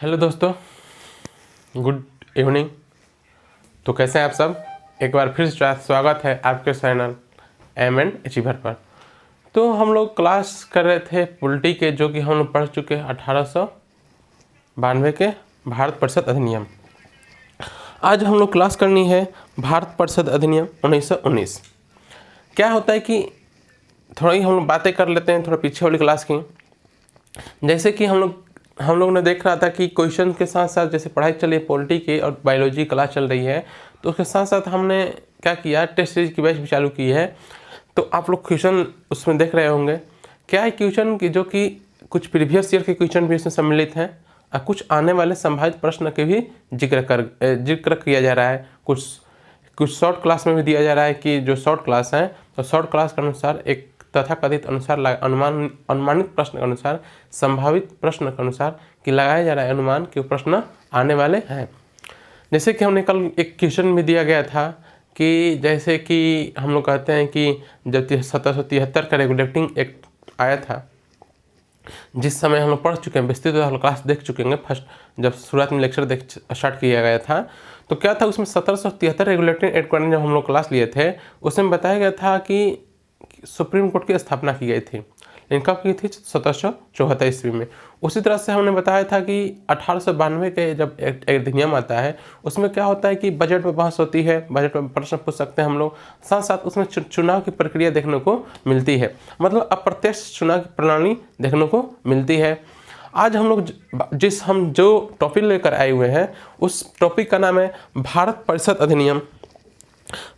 Hello दोस्तों, good evening. तो कैसे हैं आप सब। एक बार फिर से स्वागत है आपके चैनल एम एंड अचीवर पर। तो हम लोग क्लास कर रहे थे पॉलिटी के, जो कि हम लोग पढ़ चुके हैं 1892 के भारत परिषद अधिनियम। आज हम लोग क्लास करनी है भारत परिषद अधिनियम 1919। क्या होता है कि थोड़ा ही हम लोग बातें कर लेते हैं थोड़ा पीछे वाली क्लास की। जैसे कि हम लोग ने देख रहा था कि क्वेश्चन के साथ साथ जैसे पढ़ाई चल रही है पॉलिटी की और बायोलॉजी क्लास चल रही है, तो उसके साथ साथ हमने क्या किया, टेस्ट सीरीज की बैच भी चालू की है। तो आप लोग क्वेश्चन उसमें देख रहे होंगे। क्या है क्वेश्चन की, जो कि कुछ प्रीवियस ईयर के क्वेश्चन भी इसमें सम्मिलित हैं और कुछ आने वाले संभावित प्रश्न के भी जिक्र किया जा रहा है। कुछ शॉर्ट क्लास में भी दिया जा रहा है कि जो शॉर्ट क्लास है तो शॉर्ट क्लास के अनुसार एक तथाकथित अनुसार अनुमानित प्रश्न के अनुसार, संभावित प्रश्न के अनुसार कि लगाया जा रहा है अनुमान कि प्रश्न आने वाले हैं। जैसे कि हमने कल एक क्वेश्चन भी दिया गया था कि जैसे कि हम लोग कहते हैं कि जब 1773 का रेगुलेटिंग एक्ट आया था, जिस समय हम लोग पढ़ चुके हैं विस्तृत क्लास देख चुके हैं फर्स्ट, जब शुरुआत में लेक्चर स्टार्ट किया गया था, तो क्या था उसमें 1773 रेगुलेटिंग एक्ट जब हम लोग क्लास लिए थे उसमें बताया गया था कि सुप्रीम कोर्ट की स्थापना की गई थी। लेकिन कब की थी? 1774 ईस्वी में। उसी तरह से हमने बताया था कि 1892 के जब एक अधिनियम आता है उसमें क्या होता है कि बजट में बहस होती है, बजट में प्रश्न पूछ सकते हैं हम लोग, साथ साथ उसमें चुनाव की प्रक्रिया देखने को मिलती है, मतलब अप्रत्यक्ष चुनाव की प्रणाली देखने को मिलती है। आज हम लोग हम जो टॉपिक लेकर आए हुए हैं उस टॉपिक का नाम है भारत परिषद अधिनियम।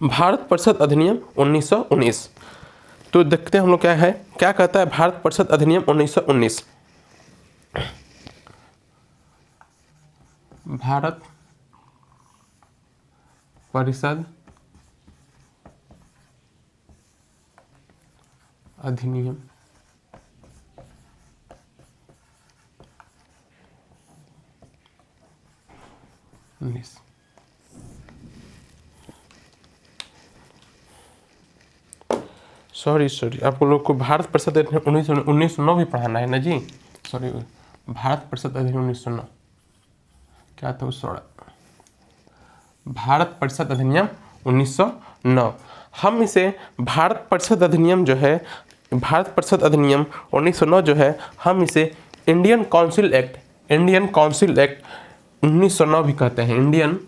भारत परिषद अधिनियम 1919। तो देखते हैं हम लोग क्या कहता है भारत परिषद अधिनियम 1919। भारत परिषद अधिनियम 19। सॉरी आप लोग को भारत परिषद अधिनियम 1909 भी पढ़ाना है ना जी। सॉरी, भारत परिषद अधिनियम 1909 क्या था उस भारत परिषद अधिनियम 1909। हम इसे भारत परिषद अधिनियम जो है, भारत परिषद अधिनियम 1909 जो है, हम इसे इंडियन काउंसिल एक्ट 1909 भी कहते हैं। Indian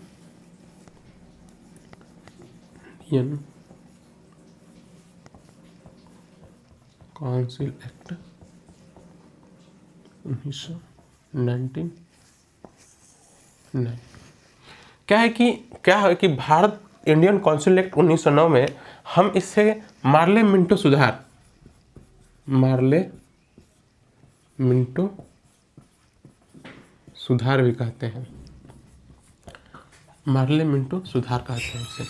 council act 1919। क्या है कि भारत इंडियन काउंसिल एक्ट 1909 में हम इसे मार्ले मिंटो सुधार भी कहते हैं। मार्ले मिंटो सुधार कहते हैं इसे,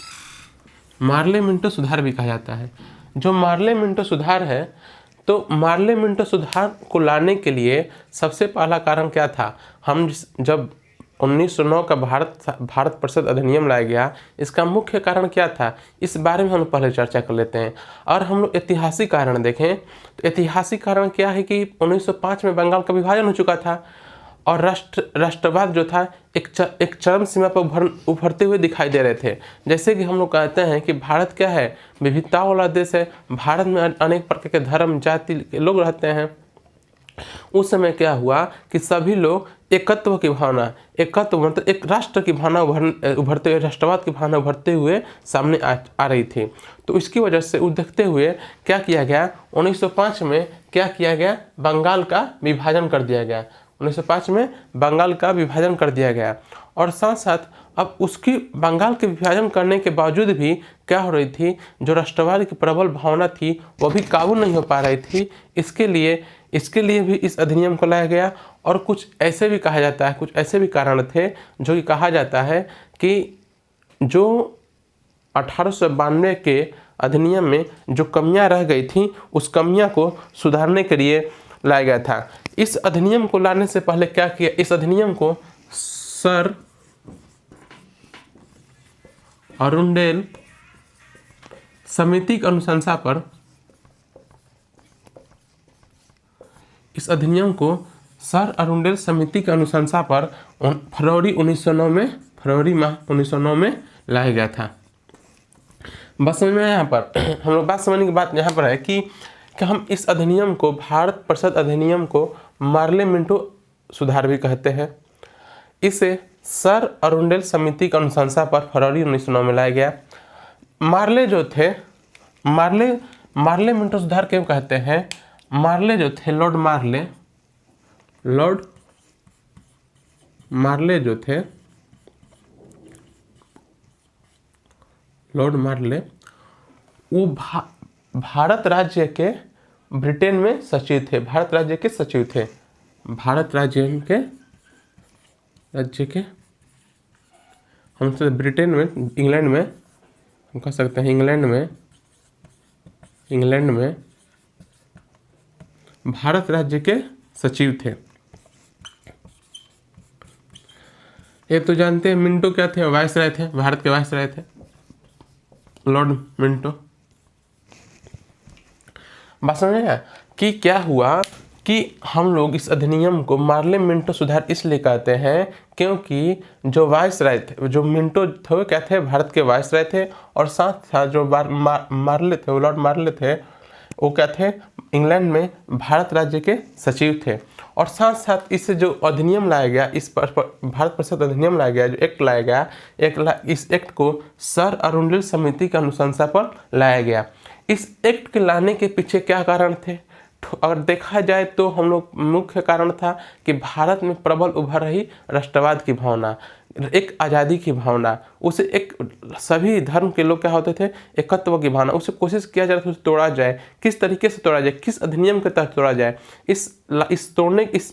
मार्ले मिंटो सुधार भी कहा जाता है। जो मार्ले मिंटो सुधार है, तो मार्ले मिंटो सुधार को लाने के लिए सबसे पहला कारण क्या था? जब 1909 का भारत परिषद अधिनियम लाया गया, इसका मुख्य कारण क्या था, इस बारे में हम पहले चर्चा कर लेते हैं। और हम लोग ऐतिहासिक कारण देखें तो ऐतिहासिक कारण क्या है कि 1905 में बंगाल का विभाजन हो चुका था और राष्ट्रवाद जो था एक चरम सीमा पर उभरते हुए दिखाई दे रहे थे। जैसे कि हम लोग कहते हैं कि भारत क्या है, विविधताओं वाला देश है। भारत में अनेक प्रकार के धर्म जाति के लोग रहते हैं। उस समय क्या हुआ कि सभी लोग एकत्व मतलब एक राष्ट्र की भावना उभरते हुए, राष्ट्रवाद की भावना उभरते हुए सामने आ रही थी। तो इसकी वजह से देखते हुए क्या किया गया, 1905 में क्या किया गया, बंगाल का विभाजन कर दिया गया। 1905 में बंगाल का विभाजन कर दिया गया और साथ साथ अब उसकी बंगाल के विभाजन करने के बावजूद भी क्या हो रही थी, जो राष्ट्रवाद की प्रबल भावना थी वो भी काबू नहीं हो पा रही थी। इसके लिए भी इस अधिनियम को लाया गया। और कुछ ऐसे भी कहा जाता है, कुछ ऐसे भी कारण थे जो कि कहा जाता है कि जो 1892 के अधिनियम में जो कमियां रह गई थी उस कमियां को सुधारने के लिए लाया गया था। इस अधिनियम को लाने से पहले क्या किया, इस अधिनियम को सर अरुंडेल समिति की अनुशंसा पर इस अधिनियम को सर अरुंडेल समिति की अनुशंसा पर फरवरी 1909 में, फरवरी माह 1909 में लाया गया था। बस समझ में यहाँ पर हम लोग बात समझने की बात यहाँ पर है कि हम इस अधिनियम को, भारत परिषद अधिनियम को मार्ले मिंटो सुधार भी कहते हैं। इसे सर अरुंडेल समिति की अनुशंसा पर फरवरी 1909 में लाया गया। मार्ले जो थे, मार्ले मिंटो सुधार क्यों कहते हैं? मार्ले जो थे, लॉर्ड मार्ले जो थे, लॉर्ड मार्ले वो भारत राज्य के ब्रिटेन में सचिव थे, भारत राज्य के सचिव थे, भारत राज्य के हम से ब्रिटेन में, इंग्लैंड में हम कह सकते हैं, इंग्लैंड में भारत राज्य के सचिव थे। ये तो जानते हैं मिंटो क्या थे? वायसराय थे, भारत के वायसराय थे, लॉर्ड मिंटो। बात समझ में आया कि क्या हुआ कि हम लोग इस अधिनियम को मार्ले मिंटो सुधार इसलिए कहते हैं क्योंकि जो वायसराय थे, जो मिंटो थे क्या थे? भारत के वायसराय थे, और साथ साथ जो मार्ले थे, वो लॉर्ड मार्ले थे, वो क्या थे? इंग्लैंड में भारत राज्य के सचिव थे। और साथ साथ इससे जो अधिनियम लाया गया, इस पर भारत परिषद अधिनियम लाया गया, जो एक्ट लाया गया, इस एक्ट को सर अरुंडेल समिति की अनुशंसा पर लाया गया। इस एक्ट के लाने के पीछे क्या कारण थे? अगर देखा जाए तो हम लोग मुख्य कारण था कि भारत में प्रबल उभर रही राष्ट्रवाद की भावना, एक आज़ादी की भावना, उसे एक सभी धर्म के लोग क्या होते थे, एकत्व की भावना, उसे कोशिश किया जा रहा था उसे तोड़ा जाए। किस तरीके से तोड़ा जाए, किस अधिनियम के तहत तोड़ा जाए, इस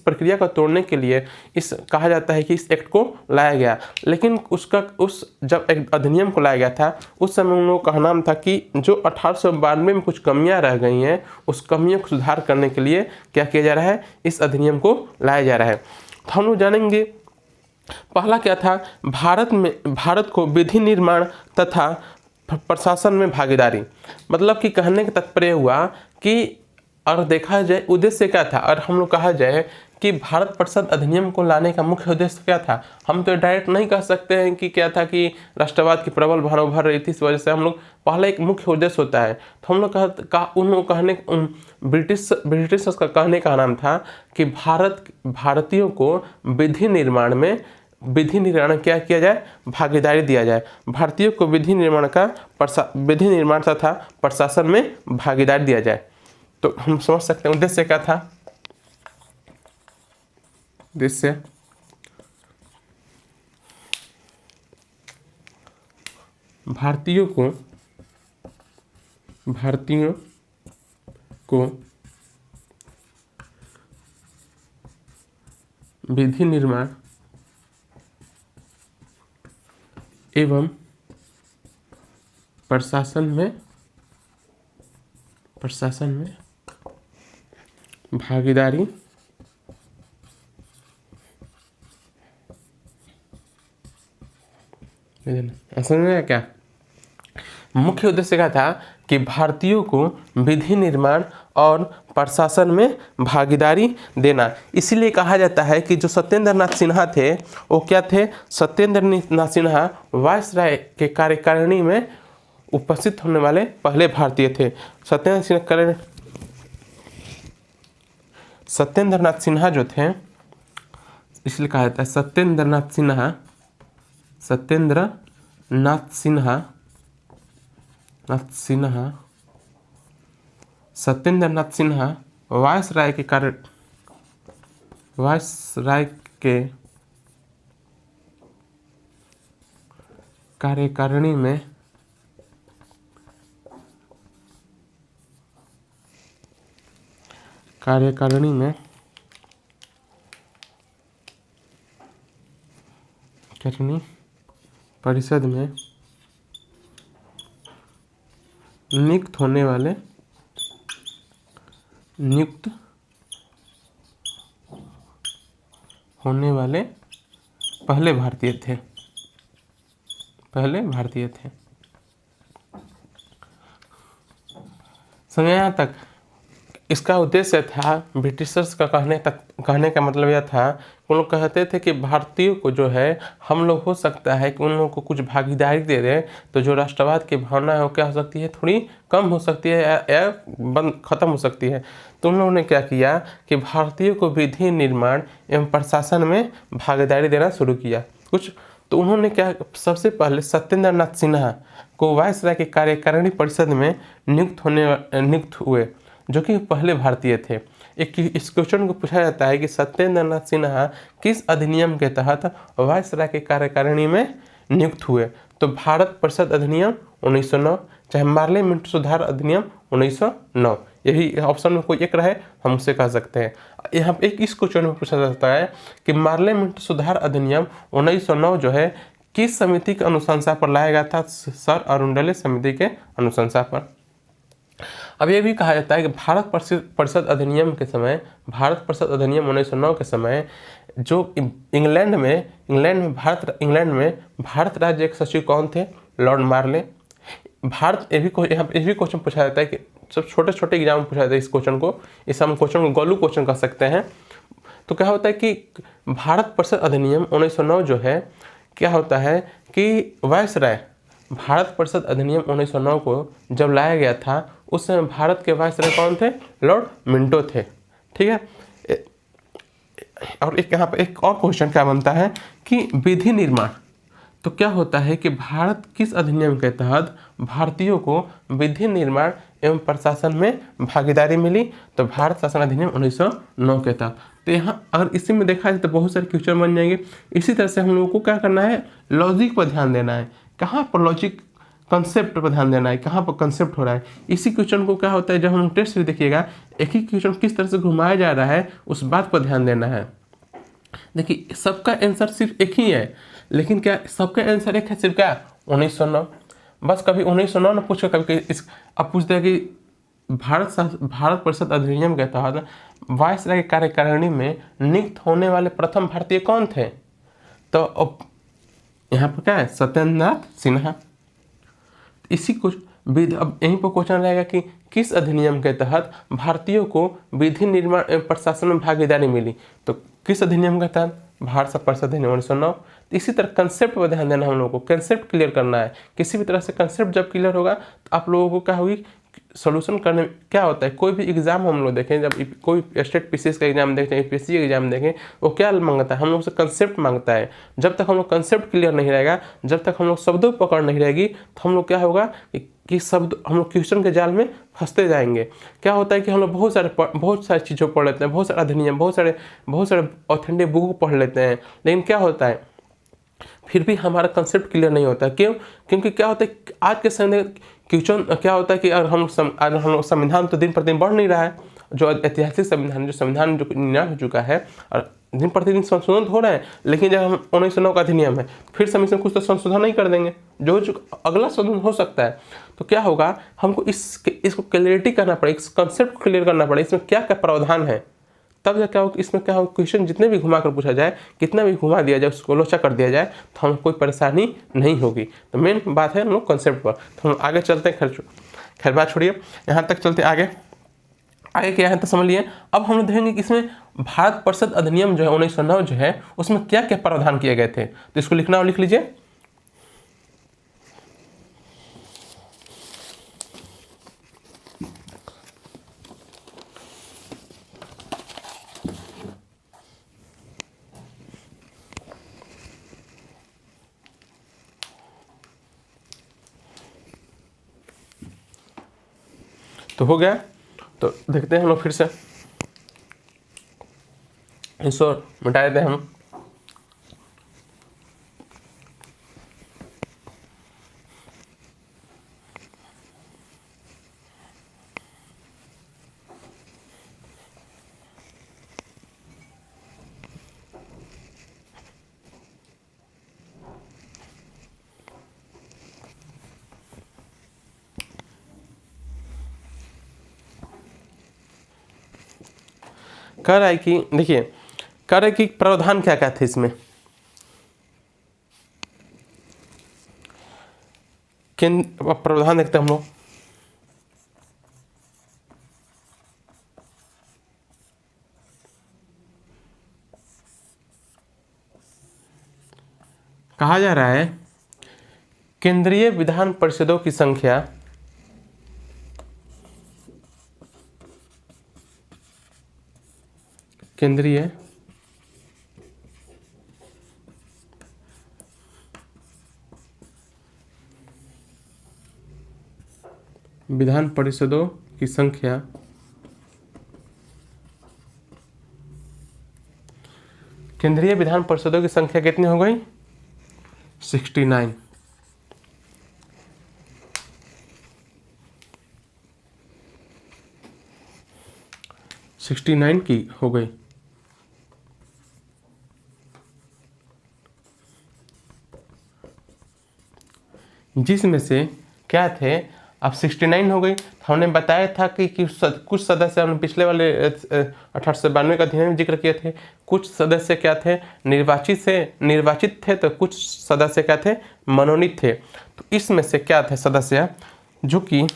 प्रक्रिया को तोड़ने के लिए कहा जाता है कि इस एक्ट को लाया गया। लेकिन जब एक अधिनियम को लाया गया था, उस समय उन लोगों का नाम था कि जो 1892 में कुछ कमियां रह गई हैं, उस कमियों को सुधार करने के लिए क्या किया जा रहा है? इस अधिनियम को लाया जा रहा है। तो हम लोग जानेंगे पहला क्या था? भारत को विधि निर्माण तथा प्रशासन में भागीदारी। मतलब कि कहने का तात्पर्य हुआ कि और देखा जाए उद्देश्य क्या था, और हम लोग कहा जाए कि भारत परिषद अधिनियम को लाने का मुख्य उद्देश्य क्या था? हम तो डायरेक्ट नहीं कह सकते हैं कि क्या था कि राष्ट्रवाद की प्रबल भावना उभर रही थी, इस वजह से हम लोग पहले एक मुख्य उद्देश्य होता है। तो हम लोग ब्रिटिश का कहने का नाम था कि भारतीयों को विधि निर्माण क्या किया जाए? भागीदारी दिया जाए। भारतीयों को विधि निर्माण तथा प्रशासन में भागीदारी दिया जाए। तो हम समझ सकते हैं उद्देश्य क्या था? उद्देश्य भारतीयों को विधि निर्माण एवं प्रशासन में भागीदारी समझ में आया क्या? मुख्य उद्देश्य क्या था कि भारतीयों को विधि निर्माण और प्रशासन में भागीदारी देना। इसीलिए कहा जाता है कि जो सत्येंद्र नाथ सिन्हा थे, वो क्या थे? सत्येंद्र नाथ सिन्हा वायसराय के कार्यकारिणी में उपस्थित होने वाले पहले भारतीय थे। सत्येंद्र नाथ सिन्हा जो थे, इसलिए कहा जाता है सत्येंद्र नाथ सिन्हा वायसराय के कार्यकारिणी में परिषद में नियुक्त होने वाले पहले भारतीय थे। समझ यहाँ तक इसका उद्देश्य था, ब्रिटिशर्स का कहने का मतलब यह था, उन लोग कहते थे कि भारतीयों को जो है हम लोग हो सकता है कि उन लोगों को कुछ भागीदारी दे दें, तो जो राष्ट्रवाद की भावना है वो क्या हो सकती है, थोड़ी कम हो सकती है या बंद खत्म हो सकती है। तो उन लोगों ने क्या किया कि भारतीयों को विधि निर्माण एवं प्रशासन में भागीदारी देना शुरू किया कुछ। तो उन्होंने क्या, सबसे पहले सत्येंद्र नाथ सिन्हा को वायसराय के कार्यकारिणी परिषद में नियुक्त हुए, जो कि पहले भारतीय थे। इस क्वेश्चन को पूछा जाता है कि सत्येंद्र नाथ सिन्हा किस अधिनियम के तहत वायसराय के कार्यकारिणी में नियुक्त हुए। तो भारत परिषद अधिनियम 1909, चाहे पार्लियामेंट सुधार अधिनियम 1909, यही ऑप्शन में कोई एक रहे हम उसे कह सकते हैं। यहाँ एक इस क्वेश्चन में पूछा जाता है कि पार्लियामेंट सुधार अधिनियम 1909 जो है किस समिति के अनुशंसा पर लाया गया था, सर अरुणडले समिति के अनुशंसा पर। अब ये भी कहा जाता है कि भारत परिषद अधिनियम के समय, भारत परिषद अधिनियम 1909 के समय जो इंग्लैंड में भारत राज्य के सचिव कौन थे, लॉर्ड मार्ले। भारत ये भी क्वेश्चन पूछा जाता है कि सब छोटे छोटे एग्जाम में पूछा जाता है इस क्वेश्चन को, इस हम क्वेश्चन को गोलू क्वेश्चन कह सकते हैं। तो क्या होता है कि भारत परिषद अधिनियम 1909 जो है, क्या होता है कि वायसराय, भारत परिषद अधिनियम 1909 को जब लाया गया था उस समय भारत के वायसराय कौन थे, लॉर्ड मिंटो थे। ठीक है। और एक यहाँ पर एक और क्वेश्चन क्या बनता है कि विधि निर्माण, तो क्या होता है कि भारत किस अधिनियम के तहत भारतीयों को विधि निर्माण एवं प्रशासन में भागीदारी मिली, तो भारत शासन अधिनियम 1909 के तहत। तो यहाँ अगर इसी में देखा जाए तो बहुत सारे क्वेश्चन बन जाएंगे। इसी तरह से हम लोगों को क्या करना है, लॉजिक पर ध्यान देना है, कहाँ पर लॉजिक कंसेप्ट पर ध्यान देना है, कहाँ पर कंसेप्ट हो रहा है। इसी क्वेश्चन को क्या होता है, जब हम टेस्ट में देखिएगा एक ही क्वेश्चन किस तरह से घुमाया जा रहा है उस बात पर ध्यान देना है। देखिए सबका आंसर सिर्फ एक ही है, लेकिन क्या सबका आंसर एक है सिर्फ क्या, 1909। बस कभी 1909 न पूछो, कभी इस अब पूछते हैं कि भारत परिषद अधिनियम के तहत वायसराय के कार्यकारिणी में नियुक्त होने वाले प्रथम भारतीय कौन थे, तो अब यहाँ पर क्या है, सत्येंद्र नाथ सिन्हा। इसी कुछ अब यहीं पर क्वेश्चन रहेगा कि किस अधिनियम के तहत भारतीयों को विधि निर्माण एवं प्रशासन में भागीदारी मिली, तो किस अधिनियम के तहत, भारत परिषद अधिनियम 1909। तो इसी तरह कंसेप्ट पर ध्यान देना, हम लोगों को कंसेप्ट क्लियर करना है। किसी भी तरह से कंसेप्ट जब क्लियर होगा तो आप लोगों को क्या होगी, सोल्यूशन करने में क्या होता है, कोई भी एग्जाम हम लोग देखें, जब कोई स्टेट पीसीएस का एग्जाम देखें, यूपीएससी का एग्जाम देखें, वो क्या मांगता है, हम लोग से कंसेप्ट मांगता है। जब तक हम लोग कंसेप्ट क्लियर नहीं रहेगा, जब तक हम लोग शब्दों पकड़ नहीं रहेगी, तो हम लोग क्या होगा कि शब्द हम लोग क्वेश्चन के जाल में फंसते जाएंगे। क्या होता है कि हम लोग बहुत सारी चीज़ों पढ़ लेते हैं, बहुत सारे अधिनियम, बहुत सारे ऑथेंटिक बुक पढ़ लेते हैं, लेकिन क्या होता है फिर भी हमारा कंसेप्ट क्लियर नहीं होता। क्यों? क्योंकि क्या होता है आज के समय क्वेश्चन क्या होता है कि अगर हम लोग संविधान तो दिन प्रतिदिन बढ़ नहीं रहा है, जो ऐतिहासिक संविधान, जो संविधान जो निर्णय हो चुका है और दिन प्रतिदिन संशोधन हो रहे हैं, लेकिन जब हम 1909 का अधिनियम है फिर से हम इसमें कुछ तो संशोधन नहीं कर देंगे, जो अगला संशोधन हो सकता है। तो क्या होगा, हमको इसको क्लियरिटी करना पड़ेगा, इस कंसेप्ट क्लियर करना पड़ेगा, इसमें क्या क्या प्रावधान है, तब जा क्या हो, इसमें क्या हो, क्वेश्चन जितने भी घुमा कर पूछा जाए, कितना भी घुमा दिया जाए, उसको लोचा कर दिया जाए, तो हम कोई परेशानी नहीं होगी। तो मेन बात है हम लोग कंसेप्ट पर। तो हम आगे चलते हैं, खैर बात छोड़िए, यहाँ तक चलते आगे क्या है तो समझ लिए। अब हम लोग देखेंगे कि इसमें भारत परिषद अधिनियम जो है 1909 जो है उसमें क्या क्या प्रावधान किए गए थे, तो इसको लिखना और लिख लीजिए। तो हो गया, तो देखते हैं हम लोग फिर से, इसको मिटा देते हैं हम। कह रहा है कि देखिए, कह रहा है कि प्रावधान क्या क्या थे इसमें, प्रावधान देखते हैं हम लोग। कहा जा रहा है केंद्रीय विधान परिषदों की संख्या केंद्रीय विधान परिषदों की संख्या केंद्रीय विधान परिषदों की संख्या कितनी हो गई? 69। 69 की हो गई। जिसमें से क्या थे, अब 69 हो गई। हमने बताया था कि कुछ सदस्य, हमने पिछले वाले 1892 का अध्ययन में जिक्र किए थे, कुछ सदस्य क्या थे, निर्वाचित थे, तो कुछ सदस्य क्या थे, मनोनीत थे। तो इसमें से क्या थे सदस्य, जो कि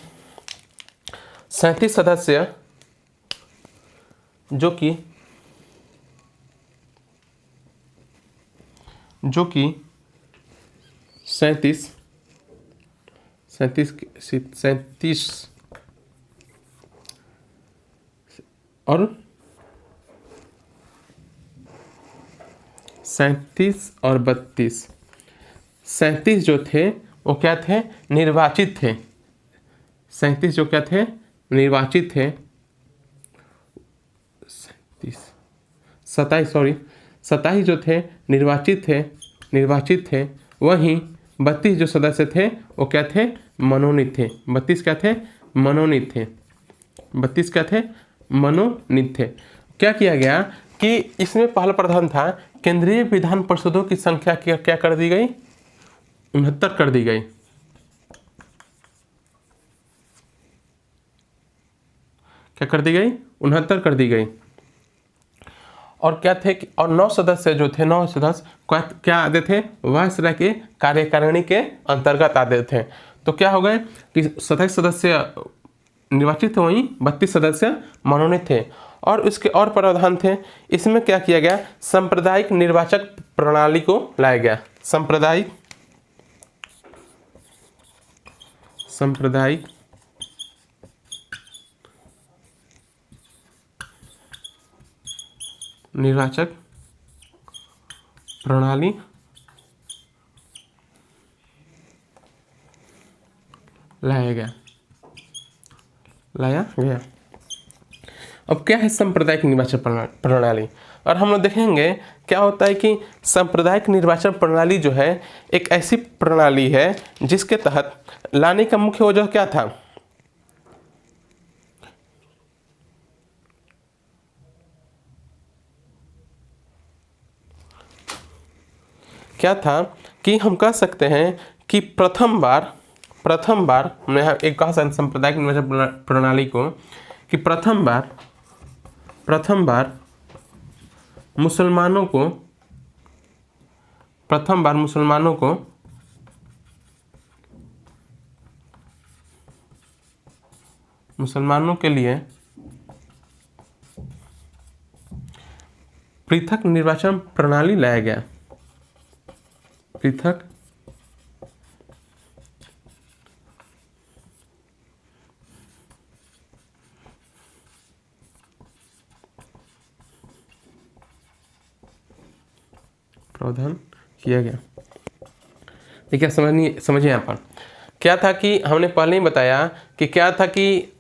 37 सदस्य, जो कि 37 और 32। 37 जो थे वो क्या थे, निर्वाचित थे। 37 जो क्या थे, निर्वाचित थे। 27 जो थे निर्वाचित थे। वहीं 32 जो सदस्य थे वो क्या थे, मनोनीत थे। 32 क्या थे, मनोनीत थे। 32 क्या थे, मनोनीत थे। क्या किया गया कि इसमें पहला प्रावधान था, केंद्रीय विधान परिषदों की संख्या क्या कर दी गई, 69 कर दी गई। क्या कर दी गई, 69 कर दी गई। और क्या थे कि और 9 सदस्य जो थे, 9 सदस्य क्या आते थे, वायसराय के कार्यकारिणी के अंतर्गत आते थे। तो क्या हो गए कि 27 सदस्य निर्वाचित थे, वहीं 32 सदस्य मनोनीत थे। और इसके और प्रावधान थे। इसमें क्या किया गया, सांप्रदायिक निर्वाचक प्रणाली को लाया गया। सांप्रदायिक निर्वाचक प्रणाली लाया गया। अब क्या है सांप्रदायिक निर्वाचन प्रणाली, और हम लोग देखेंगे क्या होता है कि सांप्रदायिक निर्वाचन प्रणाली जो है एक ऐसी प्रणाली है जिसके तहत लाने का मुख्य वजह क्या था, क्या था कि हम कह सकते हैं कि प्रथम बार हमने यहाँ एक कहा सांप्रदायिक निर्वाचन प्रणाली को कि प्रथम बार मुसलमानों के लिए पृथक निर्वाचन प्रणाली लाया गया। पृथक प्रावधान किया गया। देखिए समझिए यहाँ पर क्या था कि हमने पहले ही बताया कि क्या था कि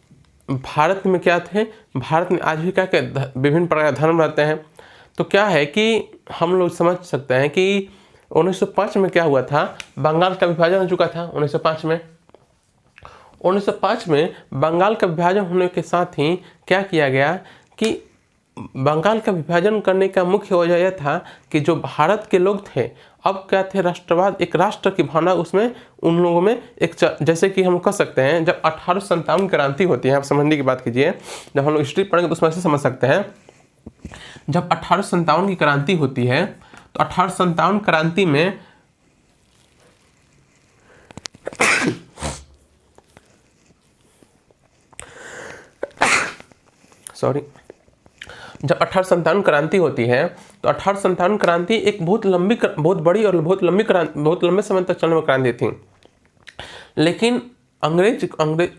भारत में क्या थे, भारत में आज भी क्या क्या विभिन्न प्रकार के धर्म रहते हैं। तो क्या है कि हम लोग समझ सकते हैं कि 1905 में क्या हुआ था, बंगाल का विभाजन हो चुका था। 1905 में बंगाल का विभाजन होने के साथ ही क्या किया गया कि बंगाल का विभाजन करने का मुख्य वजह यह था कि जो भारत के लोग थे, अब क्या थे, राष्ट्रवाद, एक राष्ट्र की भावना उसमें उन लोगों में एक जैसे कि हम कह सकते हैं जब 1857 क्रांति होती है, आप समझने की बात कीजिए, जब हम लोग हिस्ट्री पढ़ेंगे तो उसमें से समझ सकते हैं। जब 1857 की क्रांति होती है तो 1857 क्रांति में जब 1857 क्रांति होती है तो 1857 क्रांति एक बहुत बड़ी और बहुत लंबे समय तक चलने वाली क्रांति थी। लेकिन अंग्रेज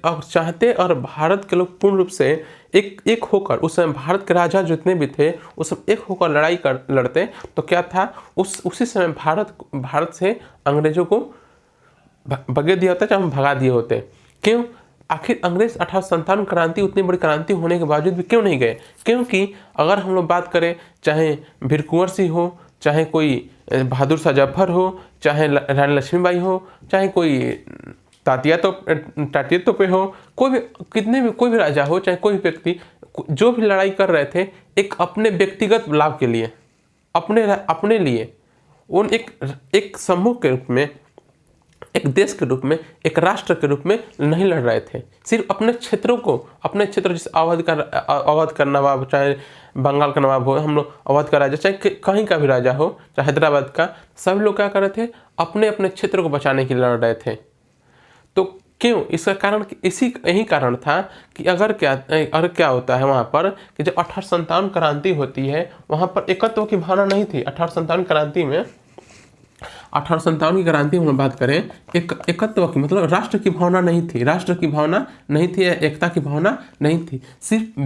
अब चाहते और भारत के लोग पूर्ण रूप से एक होकर, उस समय भारत के राजा जितने भी थे उस सब एक होकर लड़ते तो क्या था, उसी समय भारत से अंग्रेजों को भगा दिया होता, चाहे भगा दिए होते। क्यों? आखिर अंग्रेज 1857 क्रांति उतनी बड़ी क्रांति होने के बावजूद भी क्यों नहीं गए? क्योंकि अगर हम लोग बात करें, चाहे वीर कुंवर सिंह हो, चाहे कोई बहादुर शाह जफर हो, चाहे रानी लक्ष्मीबाई हो, चाहे कोई तात्या तोपे हो, कोई भी राजा हो, चाहे कोई भी व्यक्ति, जो भी लड़ाई कर रहे थे एक अपने व्यक्तिगत लाभ के लिए, अपने लिए, उन एक समूह के रूप में, एक देश के रूप में, एक राष्ट्र के रूप में नहीं लड़ रहे थे। सिर्फ अपने क्षेत्र जैसे अवध का नवाब, चाहे बंगाल का नवाब हो, हम लोग अवध का राजा, चाहे कहीं का भी राजा हो, चाहे हैदराबाद का, सब लोग क्या कर रहे थे, अपने क्षेत्र को बचाने के लिए लड़ रहे थे। तो क्यों? इसका कारण यही कारण था कि अगर क्या होता है वहाँ पर कि जब 1857 क्रांति होती है वहाँ पर एकत्व की भावना नहीं थी। 1857 की क्रांति में बात करें, एकत्व की मतलब राष्ट्र की भावना नहीं थी, एकता की भावना नहीं थी। सिर्फ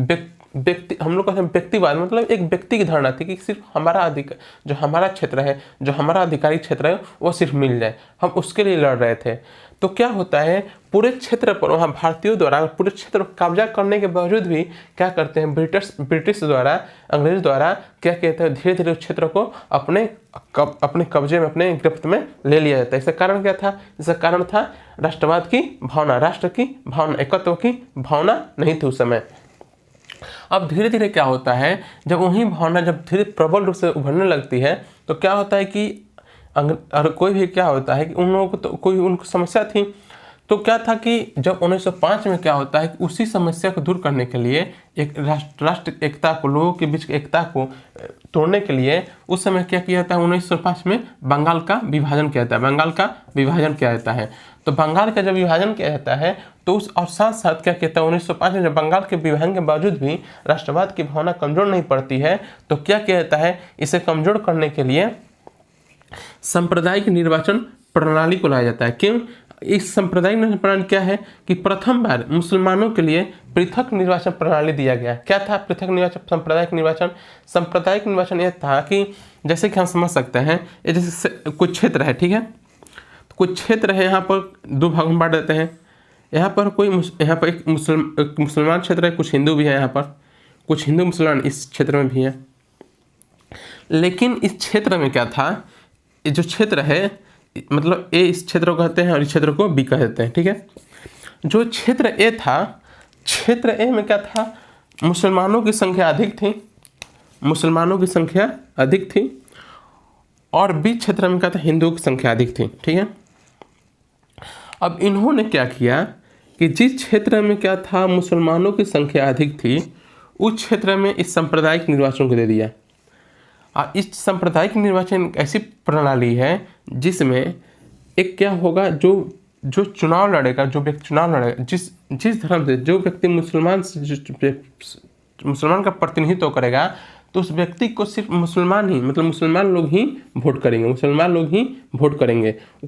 व्यक्ति, हम लोग कहते हैं व्यक्तिवाद, मतलब एक व्यक्ति की धारणा थी कि सिर्फ हमारा अधिकार, जो हमारा क्षेत्र है, जो हमारा अधिकारी क्षेत्र है वो सिर्फ मिल जाए, हम उसके लिए लड़ रहे थे। तो क्या होता है, पूरे क्षेत्र पर वहाँ भारतीयों द्वारा पूरे क्षेत्र पर कब्जा करने के बावजूद भी क्या करते हैं, ब्रिटिश द्वारा, अंग्रेज द्वारा क्या कहते हैं, धीरे धीरे उस क्षेत्र को अपने कब्जे में, अपने गिरफ्त में ले लिया जाता है। इसका कारण क्या था? इसका कारण था राष्ट्रवाद की भावना, राष्ट्र की भावना, एकत्व की भावना नहीं थी उस समय। अब धीरे धीरे क्या होता है, जब वही भावना जब धीरे प्रबल रूप से उभरने लगती है तो क्या होता है कि और कोई भी क्या होता है कि उन लोगों को तो कोई उनको समस्या थी। तो क्या था कि जब 1905 में क्या होता है कि उसी समस्या को दूर करने के लिए, एक राष्ट्र एकता को, लोगों के बीच एकता को तोड़ने के लिए उस समय क्या किया जाता है, 1905 में बंगाल का विभाजन किया जाता है। तो बंगाल का जब विभाजन किया जाता है तो और साथ साथ क्या कहता है, 1905 में जब बंगाल के विभाजन के बावजूद भी राष्ट्रवाद की भावना कमजोर नहीं पड़ती है तो क्या किया जाता है, इसे कमजोर करने के लिए सांप्रदायिक निर्वाचन प्रणाली को लाया जाता है। क्यों? इस सांप्रदायिक निर्वाचन प्रणाली क्या है कि प्रथम बार मुसलमानों के लिए पृथक निर्वाचन प्रणाली दिया गया। क्या था पृथक निर्वाचन, सांप्रदायिक निर्वाचन यह था कि जैसे कि हम समझ सकते हैं, जैसे कुछ क्षेत्र है, ठीक है, तो कुछ क्षेत्र है, यहाँ पर दो भागों में बांट देते हैं। यहाँ पर एक मुसलमान क्षेत्र है, कुछ हिंदू भी है, यहाँ पर कुछ हिंदू मुसलमान इस क्षेत्र में भी है। लेकिन इस क्षेत्र में क्या था, जो क्षेत्र है, मतलब ए इस क्षेत्र को कहते हैं और इस क्षेत्र को बी कहते हैं, ठीक है। जो क्षेत्र ए था, क्षेत्र ए में क्या था, मुसलमानों की संख्या अधिक थी, और बी क्षेत्र में क्या था, हिंदुओं की संख्या अधिक थी, ठीक है। अब इन्होंने क्या किया कि जिस क्षेत्र में क्या था, मुसलमानों की संख्या अधिक थी, उस क्षेत्र में इस सांप्रदायिक निर्वाचन को दे दिया। इस सांप्रदायिक निर्वाचन ऐसी प्रणाली है जिसमें एक क्या होगा, जो चुनाव लड़ेगा, जिस धर्म से जो व्यक्ति मुसलमान का प्रतिनिधित्व करेगा, तो उस व्यक्ति को सिर्फ मुसलमान लोग ही वोट करेंगे,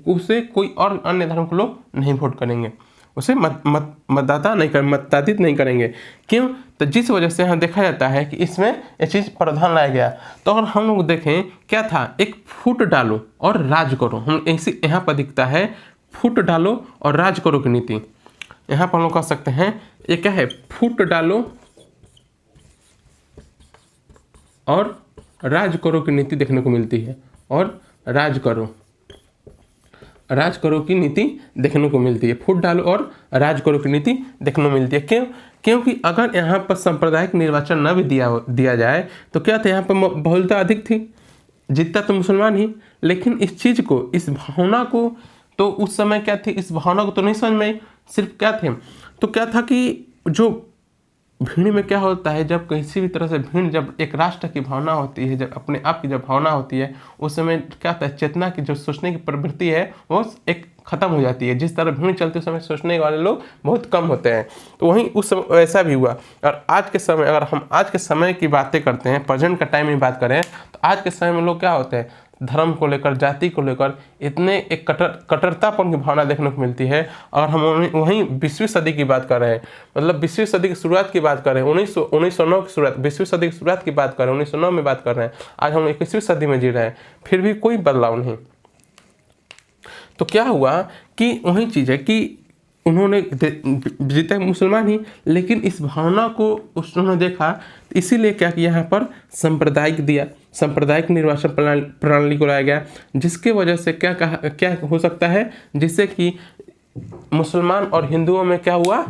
उसे कोई और अन्य धर्म के लोग नहीं वोट करेंगे, उसे मतदातित नहीं करेंगे। क्यों? तो जिस वजह से यहाँ देखा जाता है कि इसमें ये चीज़ प्रावधान लाया गया। तो अगर हम लोग देखें क्या था, एक फूट डालो और राज करो, हम ऐसी यहाँ पर दिखता है, फूट डालो और राज करो की नीति। यहाँ पर हम लोग कह सकते हैं ये क्या है, फूट डालो और राज करो की नीति देखने को मिलती है, और राज करो की नीति देखने को मिलती है, फूट डालो और राज करो की नीति देखने को मिलती है। क्यों? क्योंकि अगर यहाँ पर सांप्रदायिक निर्वाचन न भी दिया जाए तो क्या था, यहाँ पर बहुलता अधिक थी, जीतता तो मुसलमान ही, लेकिन इस चीज़ को, इस भावना को, तो उस समय क्या थी, इस भावना को तो नहीं समझ में, सिर्फ क्या थे, तो क्या था कि जो भीड़ में क्या होता है, जब किसी भी तरह से भीड़, जब एक राष्ट्र की भावना होती है, जब अपने आप की जब भावना होती है, उस समय क्या होता है, चेतना की जो सोचने की प्रवृत्ति है वो एक खत्म हो जाती है। जिस तरह भीड़ चलती है उस समय सोचने वाले लोग बहुत कम होते हैं। तो वहीं उस समय वैसा भी हुआ। और आज के समय, अगर हम आज के समय की बातें करते हैं, प्रेजेंट का टाइम में बात करें, तो आज के समय में लोग क्या होते हैं, धर्म को लेकर, जाति को लेकर इतने एक कट्टरतापन की भावना देखने को मिलती है। और हम वहीं 20वीं सदी की बात कर रहे हैं, मतलब 20वीं सदी की शुरुआत की बात कर रहे हैं, 1909 की शुरुआत, 20वीं सदी की शुरुआत की बात कर रहे हैं, 1909 में बात कर रहे हैं। आज हम 21वीं सदी में जी रहे हैं, फिर भी कोई बदलाव नहीं। तो क्या हुआ कि वही चीज़ है कि उन्होंने जीते मुसलमान ही, लेकिन इस भावना को उन्होंने देखा, इसीलिए क्या किया, यहाँ पर सांप्रदायिक दिया, सांप्रदायिक निर्वाचन प्रणाली को लाया गया, जिसके वजह से क्या हो सकता है, जिससे कि मुसलमान और हिंदुओं में क्या हुआ,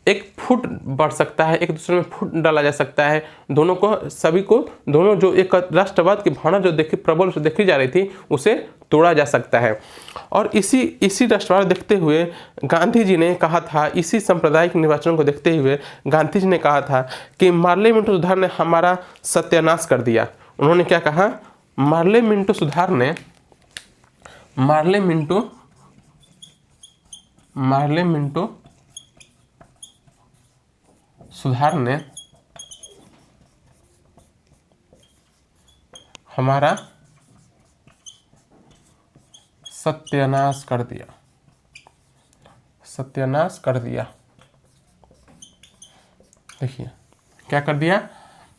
एक फुट बढ़ सकता है, एक दूसरे में फुट डाला जा सकता है। दोनों को, सभी को, दोनों जो एक राष्ट्रवाद की भावना जो प्रबल से देखी जा रही थी, उसे तोड़ा जा सकता है। और इसी राष्ट्रवाद देखते हुए गांधी जी ने कहा था, इसी सांप्रदायिक निर्वाचन को देखते हुए गांधी जी ने कहा था कि मार्ले मिंटो सुधार ने हमारा सत्यानाश कर दिया। उन्होंने क्या कहा, मार्ले मिंटो सुधार ने हमारा सत्यानाश कर दिया। देखिए क्या कर दिया,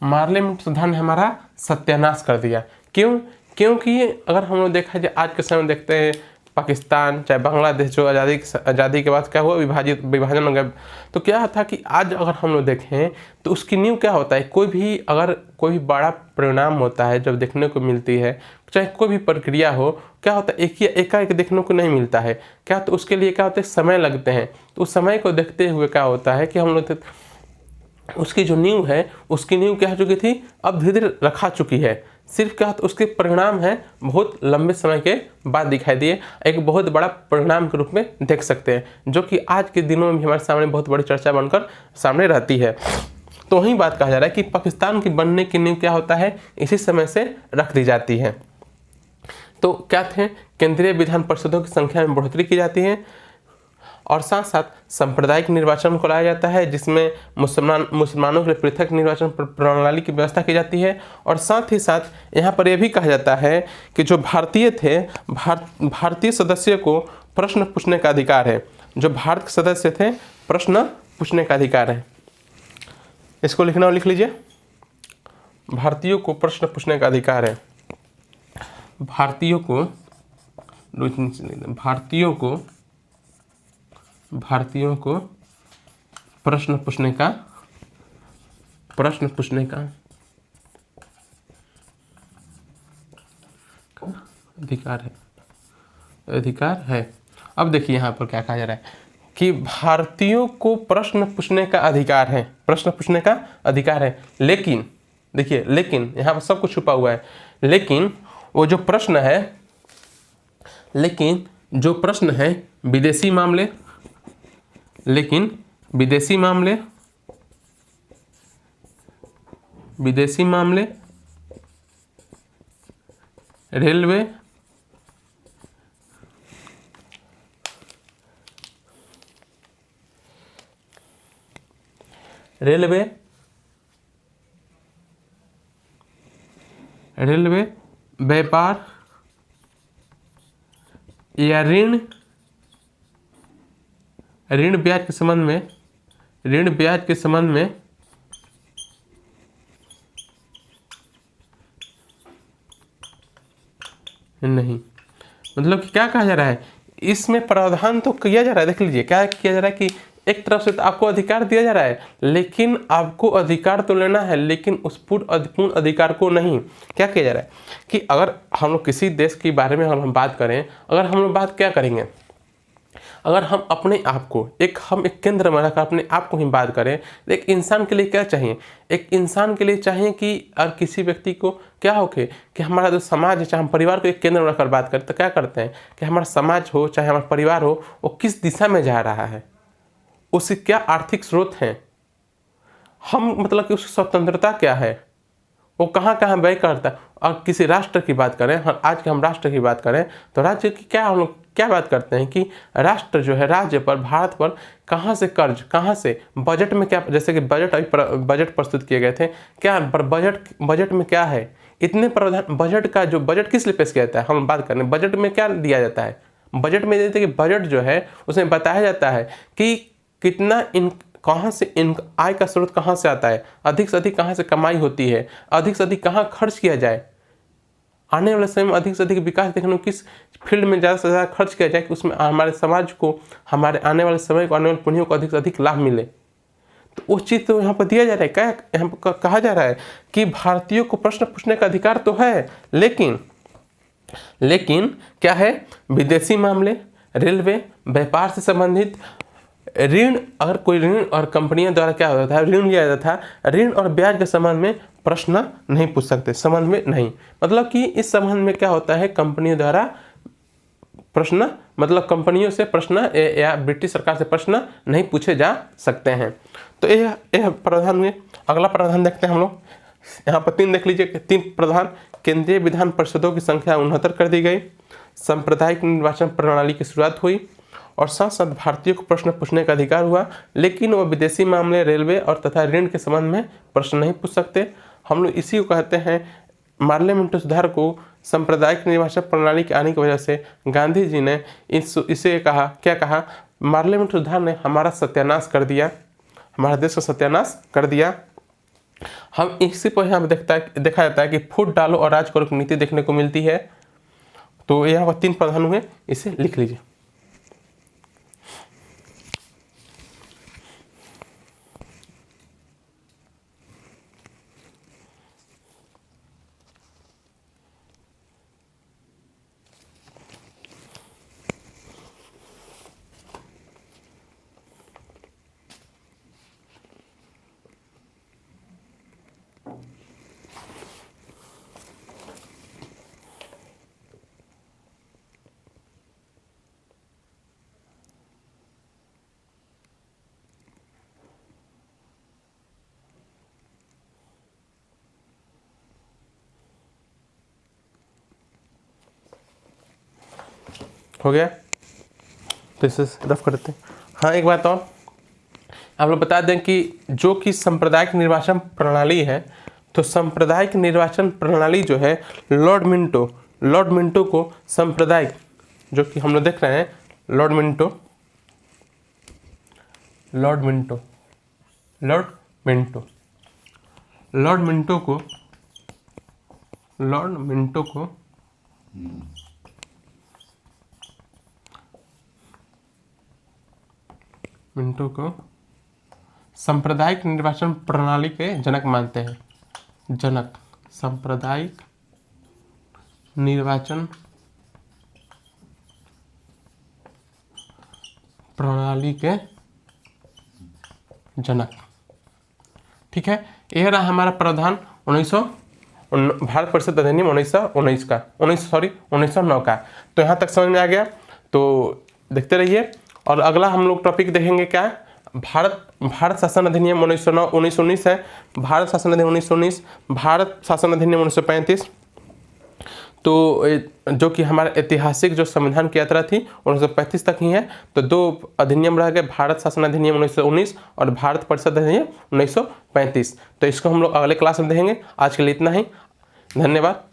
मार्ले मिंटो सुधार ने हमारा सत्यानाश कर दिया। क्योंकि अगर हम लोग देखा जाए, आज के समय देखते हैं पाकिस्तान चाहे बांग्लादेश, जो आज़ादी के बाद क्या हुआ, विभाजन हो गया। तो क्या था कि आज अगर हम लोग देखें तो उसकी नींव क्या होता है, कोई भी बड़ा परिणाम होता है जब देखने को मिलती है, चाहे कोई भी प्रक्रिया हो, क्या होता है, एकाएक देखने को नहीं मिलता है। क्या तो उसके लिए क्या होता है, समय लगते हैं। तो उस समय को देखते हुए क्या होता है कि हम लोग उसकी जो नींव है, उसकी नींव क्या हो चुकी थी, अब धीरे धीरे रखा चुकी है। सिर्फ क्या होता है, उसके परिणाम है बहुत लंबे समय के बाद दिखाई दिए, एक बहुत बड़ा परिणाम के रूप में देख सकते हैं, जो कि आज के दिनों में भी हमारे सामने बहुत बड़ी चर्चा बनकर सामने रहती है। तो वही बात कहा जा रहा है कि पाकिस्तान की बनने की नींव क्या होता है, इसी समय से रख दी जाती है। तो क्या थे, केंद्रीय विधान परिषदों की संख्या में बढ़ोतरी की जाती है, और साथ साथ सांप्रदायिक निर्वाचन को लाया जाता है, जिसमें मुसलमानों के लिए पृथक निर्वाचन प्रणाली की व्यवस्था की जाती है। और साथ ही साथ यहाँ पर यह भी कहा जाता है कि जो भारतीय थे, भारतीय सदस्य को प्रश्न पूछने का अधिकार है। जो भारत के सदस्य थे, प्रश्न पूछने का अधिकार है। इसको लिखना हो लिख लीजिए, भारतीयों को प्रश्न पूछने का अधिकार है। भारतीयों को प्रश्न पूछने का अधिकार है। अब देखिए यहाँ पर क्या कहा जा रहा है कि भारतीयों को प्रश्न पूछने का अधिकार है, लेकिन देखिए, लेकिन यहाँ पर सब कुछ छुपा हुआ है। लेकिन वो जो प्रश्न है विदेशी मामले, रेलवे, व्यापार या ऋण ब्याज के संबंध में नहीं। मतलब कि क्या कहा जा रहा है, इसमें प्रावधान तो किया जा रहा है। देख लीजिए क्या किया जा रहा है कि एक तरफ से तो आपको अधिकार दिया जा रहा है, लेकिन आपको अधिकार तो लेना है, लेकिन उस पूर्ण अधिकार को नहीं। क्या किया जा रहा है कि अगर हम लोग किसी देश के बारे में अगर हम बात करें, अगर हम लोग बात क्या करेंगे, अगर हम अपने आप को एक केंद्र में रखकर अपने आप को ही बात करें, एक इंसान के लिए क्या चाहिए, एक इंसान के लिए चाहिए कि अगर किसी व्यक्ति को क्या हो कि हमारा जो समाज है, चाहे हम परिवार को एक केंद्र में रखकर बात करें, तो क्या करते हैं कि हमारा समाज हो चाहे हमारा परिवार हो, वो किस दिशा में जा रहा है, उसके क्या आर्थिक स्रोत हैं, हम मतलब कि उसकी स्वतंत्रता क्या है, वो कहाँ कहाँ व्यय करता है। और किसी राष्ट्र की बात करें, आज के हम राष्ट्र की बात करें तो राज्य की क्या हम लोग क्या बात करते हैं कि राष्ट्र जो है, राज्य पर, भारत पर कहाँ से कर्ज, कहाँ से बजट में क्या, जैसे कि बजट प्रस्तुत किए गए थे, क्या पर बजट में क्या है, इतने प्रावधान। बजट का जो बजट किस लिए पेश किया जाता है, हम बात करें बजट में क्या दिया जाता है। बजट में देते कि बजट जो है उसमें बताया जाता है कि कितना कहाँ से आय का स्रोत कहाँ से आता है, अधिक से अधिक कहाँ से कमाई होती है, अधिक से अधिक कहाँ खर्च किया जाए, आने वाले समय में अधिक से अधिक विकास देखने को किस फील्ड में ज़्यादा से ज़्यादा खर्च किया जाए कि उसमें हमारे समाज को, हमारे आने वाले समय को, आने वाली पीढ़ियों को अधिक से अधिक लाभ मिले। तो उस चीज़ तो यहाँ पर दिया जा रहा है। क्या यहाँ पर कहा जा रहा है कि भारतीयों को प्रश्न पूछने का अधिकार तो है, लेकिन क्या है, विदेशी मामले, रेलवे, व्यापार से संबंधित ऋण, अगर कोई ऋण और कंपनियों द्वारा क्या होता था, ऋण लिया जाता था, ऋण और ब्याज के संबंध में प्रश्न नहीं पूछ सकते, संबंध में नहीं। मतलब कि इस संबंध में क्या होता है, कंपनियों द्वारा प्रश्न, मतलब कंपनियों से प्रश्न या ब्रिटिश सरकार से प्रश्न नहीं पूछे जा सकते हैं। तो यह प्रावधान हुए। अगला प्रावधान देखते हैं हम लोग। यहाँ पर 3 देख लीजिए, 3 प्रावधान। केंद्रीय विधान परिषदों की संख्या 69 कर दी गई, सांप्रदायिक निर्वाचन प्रणाली की शुरुआत हुई, और साथ साथ भारतीयों को प्रश्न पूछने का अधिकार हुआ, लेकिन वह विदेशी मामले, रेलवे और तथा ऋण के संबंध में प्रश्न नहीं पूछ सकते। हम लोग इसी को कहते हैं, पार्लियामेंट्री सुधार को सांप्रदायिक निर्वाचन प्रणाली के आने की वजह से गांधी जी ने इसे कहा, क्या कहा, पार्लियामेंट्री सुधार ने हमारा सत्यानाश कर दिया, हमारे देश का सत्यानाश कर दिया। हम इसी पर यहाँ देखा जाता है कि फूट डालो और राज करो की नीति देखने को मिलती है। तो यहाँ पर 3 प्रावधान हुए, इसे लिख लीजिए। हो गया, तो इसे रफ कर देते हैं। हाँ, एक बात और आप लोग बता दें कि जो कि सांप्रदायिक निर्वाचन प्रणाली है, तो सांप्रदायिक निर्वाचन प्रणाली जो है, लॉर्ड मिंटो को सांप्रदायिक, जो कि हम लोग देख रहे हैं, लॉर्ड मिंटो को सांप्रदायिक निर्वाचन प्रणाली के जनक मानते हैं। सांप्रदायिक निर्वाचन प्रणाली के जनक। ठीक है, यह रहा हमारा प्रावधान भारत परिषद अधिनियम 1909 का। तो यहाँ तक समझ में आ गया, तो देखते रहिए। और अगला हम लोग टॉपिक देखेंगे क्या है, भारत शासन अधिनियम 1919 है, भारत शासन अधिनियम 1919, भारत शासन अधिनियम 1935। तो जो कि हमारा ऐतिहासिक जो संविधान की यात्रा थी 1935 तक ही है। तो 2 अधिनियम रह गए, भारत शासन अधिनियम 1919 और भारत परिषद अधिनियम 1935। तो इसको हम लोग अगले क्लास में देखेंगे। आज के लिए इतना ही, धन्यवाद।